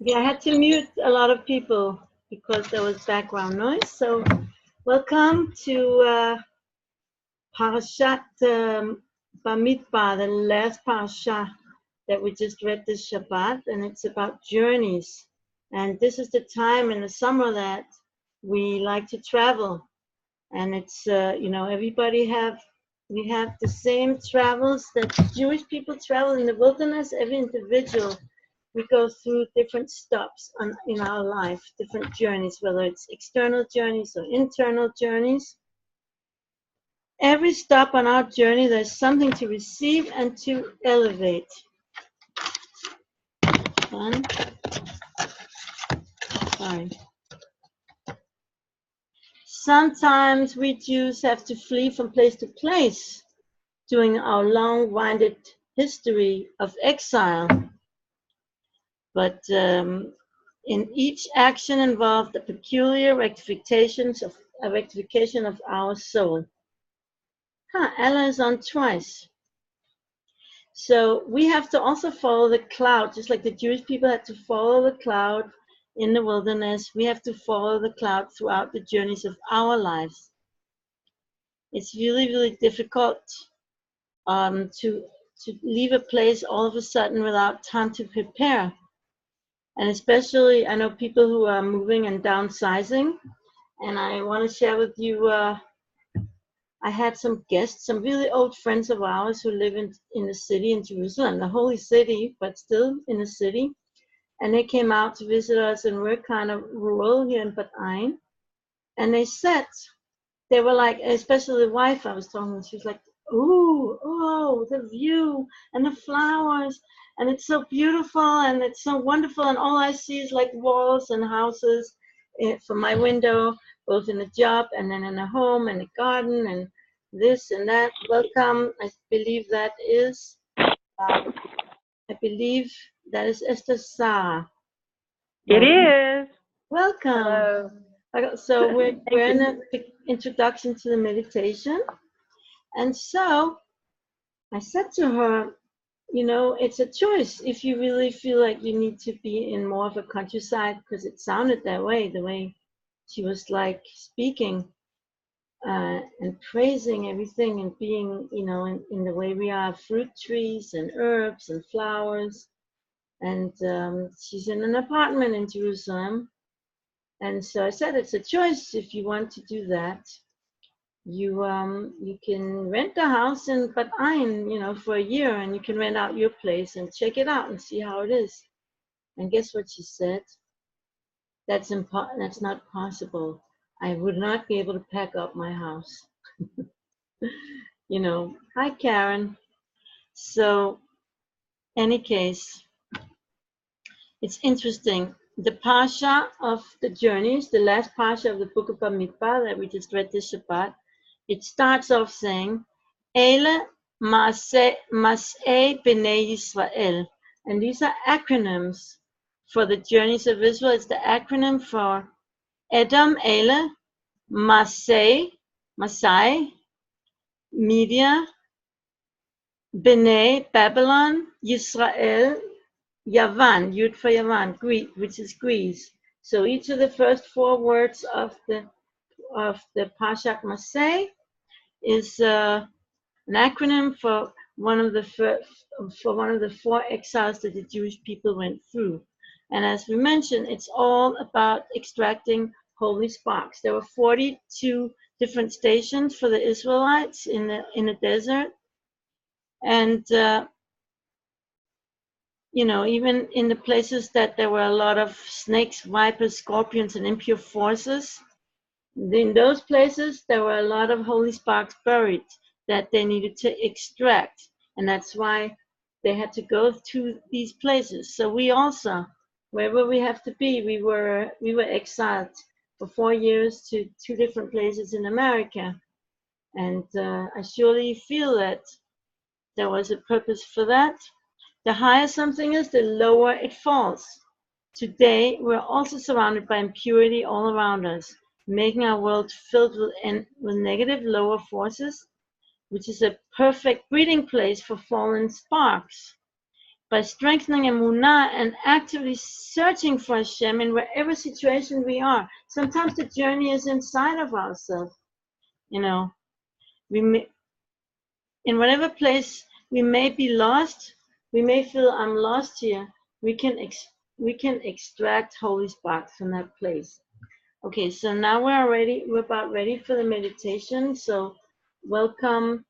Yeah, I had to mute a lot of people because there was background noise. So, welcome to Parashat Bamidbar, the last parasha that we just read this Shabbat, and it's about journeys. And this is the time in the summer that we like to travel, and it's we have the same travels that Jewish people travel in the wilderness. Every individual, we go through different stops in our life, different journeys, whether it's external journeys or internal journeys. Every stop on our journey, there's something to receive and to elevate. Sorry. Sometimes we Jews have to flee from place to place during our long-winded history of exile. But in each action involved a peculiar rectification of our soul. Allah is on twice. So we have to also follow the cloud, just like the Jewish people had to follow the cloud in the wilderness. We have to follow the cloud throughout the journeys of our lives. It's really, really difficult to leave a place all of a sudden without time to prepare. And especially, I know people who are moving and downsizing. And I want to share with you, I had some guests, some really old friends of ours who live in the city in Jerusalem, the holy city, but still in the city. And they came out to visit us, and we're kind of rural here in Bad Ain. And they were like, especially the wife I was talking to, she was like, ooh, oh, the view and the flowers, and it's so beautiful and it's so wonderful, and all I see is like walls and houses from my window, both in the job and then in the home and the garden and this and that. Welcome. I believe that is Esther Sa. It is. Welcome. Hello. So we're in an introduction to the meditation. And so I said to her, it's a choice if you really feel like you need to be in more of a countryside, because it sounded that way, the way she was like speaking and praising everything and being, in the way we have fruit trees and herbs and flowers. And she's in an apartment in Jerusalem. And so I said, it's a choice if you want to do that. You can rent a house in Bad Ain, for a year, and you can rent out your place and check it out and see how it is. And guess what she said? That's not possible. I would not be able to pack up my house. Hi Karen. So, any case, it's interesting. The Parasha of the journeys, the last Parasha of the book of Bamidbar that we just read this Shabbat, it starts off saying, Eile Masai B'nai Yisrael. And these are acronyms for the journeys of Israel. It's the acronym for Edom, Eile, Masai, Media, B'nai, Babylon, Yisrael, Yavan, Yud for Yavan, Greek, which is Greece. So each of the first four words of the Parshat Masai is an acronym for one of the four exiles that the Jewish people went through. And as we mentioned, it's all about extracting holy sparks. There were 42 different stations for the Israelites in the desert, and even in the places that there were a lot of snakes, vipers, scorpions, and impure forces, in those places, there were a lot of holy sparks buried that they needed to extract. And that's why they had to go to these places. So we also, wherever we have to be, we were exiled for 4 years to 2 different places in America. And I surely feel that there was a purpose for that. The higher something is, the lower it falls. Today, we're also surrounded by impurity all around us, making our world filled with negative lower forces, which is a perfect breeding place for fallen sparks. by strengthening emunah and actively searching for Hashem in whatever situation we are. Sometimes the journey is inside of ourselves. You know, in whatever place we may be lost, we may feel I'm lost here. We can extract Holy Spark from that place. Okay, so now we're about ready for the meditation. So welcome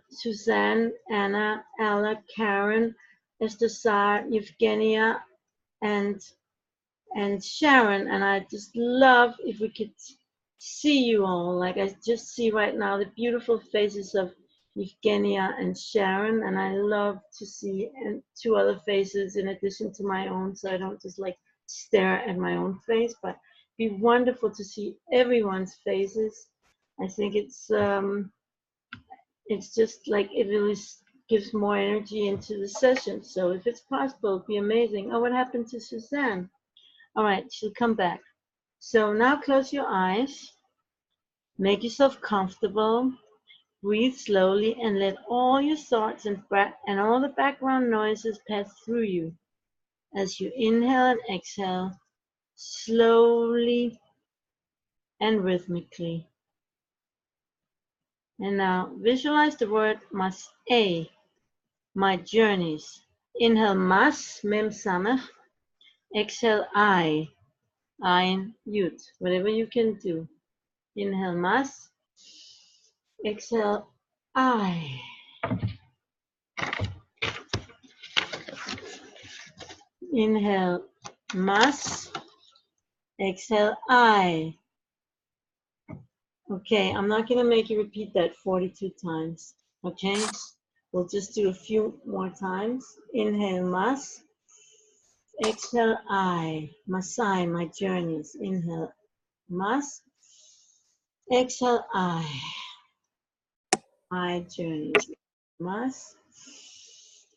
Suzanne, Anna, Ella, Karen, Estesar, Evgenia, and Sharon. And I just love if we could see you all. Like I just see right now the beautiful faces of Evgenia and Sharon, and I love to see two other faces in addition to my own, so I don't just like stare at my own face, but it'd be wonderful to see everyone's faces. I think it's just like it really gives more energy into the session. So if it's possible, it'd be amazing. Oh, what happened to Suzanne? All right, she'll come back. So now close your eyes, make yourself comfortable, breathe slowly, and let all your thoughts and all the background noises pass through you as you inhale and exhale slowly and rhythmically. And now visualize the word Masai, my journeys. Inhale Mas, Mem Samach. Exhale I, Ein, Yud. Whatever you can do. Inhale Mas. Exhale I. Inhale Mas. Exhale I. Okay, I'm not going to make you repeat that 42 times. Okay? We'll just do a few more times. Inhale Mas. Exhale I. Masai, my journeys. Inhale Mas. Exhale I. My journeys. Mas.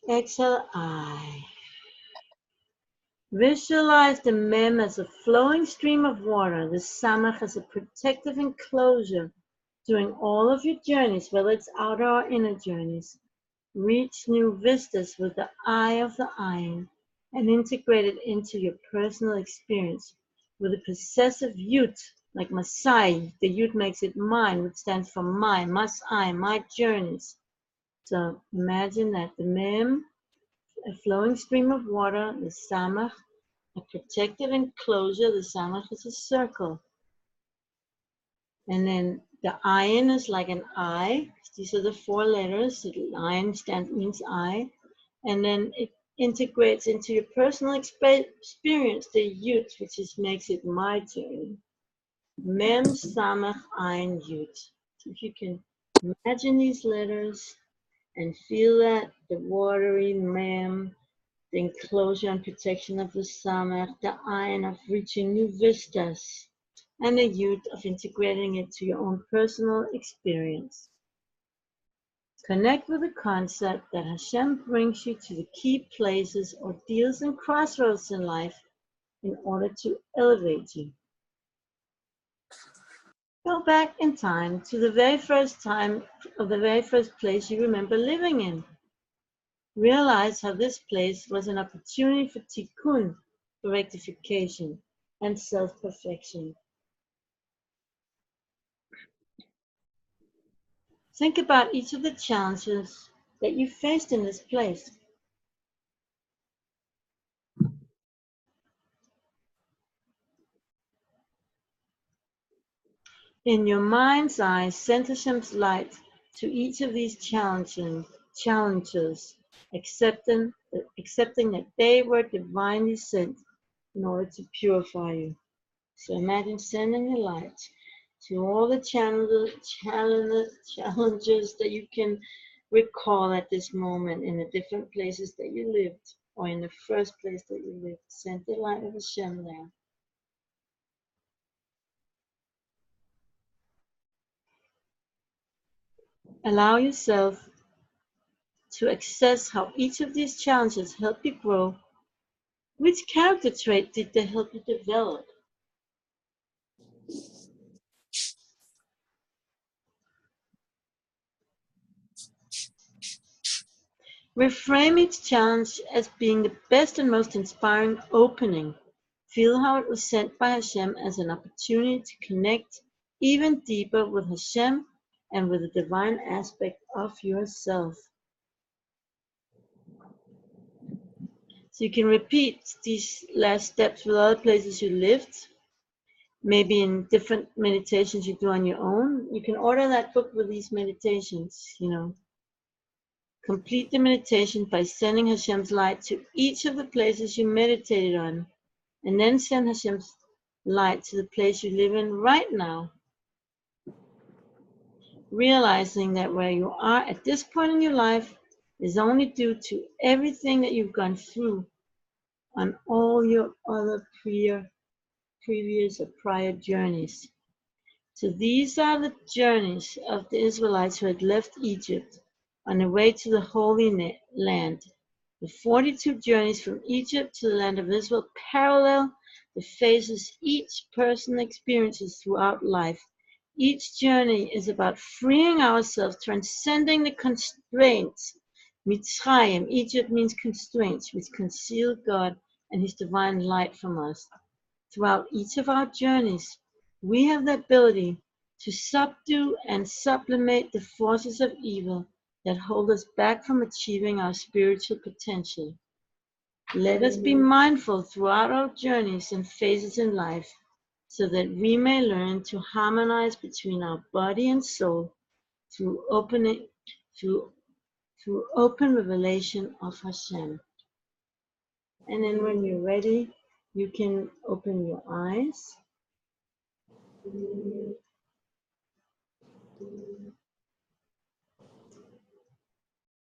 Exhale I. Visualize the Mem as a flowing stream of water, the Samach as a protective enclosure during all of your journeys, whether it's outer or inner journeys. Reach new vistas with the eye of the Ayin and integrate it into your personal experience with a possessive Yud, like Masai. The Yud makes it mine, which stands for my, Masai, my journeys. So imagine that the Mem, a flowing stream of water, the Samach, a protective enclosure, the Samach is a circle. And then the Ayin is like an I. These are the four letters. The Ayin means I. And then it integrates into your personal experience, the Yud, which makes it my journey. Mem, Samach, Ayin, Yud. So if you can imagine these letters and feel that, the watery Mem, the enclosure and protection of the Samach, the Ayin of reaching new vistas, and the Yud of integrating it to your own personal experience. Connect with the concept that Hashem brings you to the key places, ordeals, and crossroads in life in order to elevate you. Go back in time to the very first time of the very first place you remember living in. Realize how this place was an opportunity for tikkun, for rectification, and self-perfection. Think about each of the challenges that you faced in this place. In your mind's eye, send Hashem's light to each of these challenges, accepting that they were divinely sent in order to purify you. So imagine sending the light to all the challenges that you can recall at this moment in the different places that you lived, or in the first place that you lived. Send the light of Hashem there. Allow yourself to assess how each of these challenges helped you grow. Which character trait did they help you develop? Reframe each challenge as being the best and most inspiring opening. Feel how it was sent by Hashem as an opportunity to connect even deeper with Hashem and with the divine aspect of yourself. So you can repeat these last steps with other places you lived, maybe in different meditations you do on your own. You can order that book with these meditations, Complete the meditation by sending Hashem's light to each of the places you meditated on, and then send Hashem's light to the place you live in right now. Realizing that where you are at this point in your life is only due to everything that you've gone through on all your other previous or prior journeys. So these are the journeys of the Israelites who had left Egypt on their way to the Holy Land. The 42 journeys from Egypt to the land of Israel parallel the phases each person experiences throughout life. Each journey is about freeing ourselves, transcending the constraints. Mitzrayim, Egypt means constraints, which conceal God and His divine light from us. Throughout each of our journeys, we have the ability to subdue and sublimate the forces of evil that hold us back from achieving our spiritual potential. Let us be mindful throughout our journeys and phases in life so that we may learn to harmonize between our body and soul through open revelation of Hashem. And then when you're ready, you can open your eyes.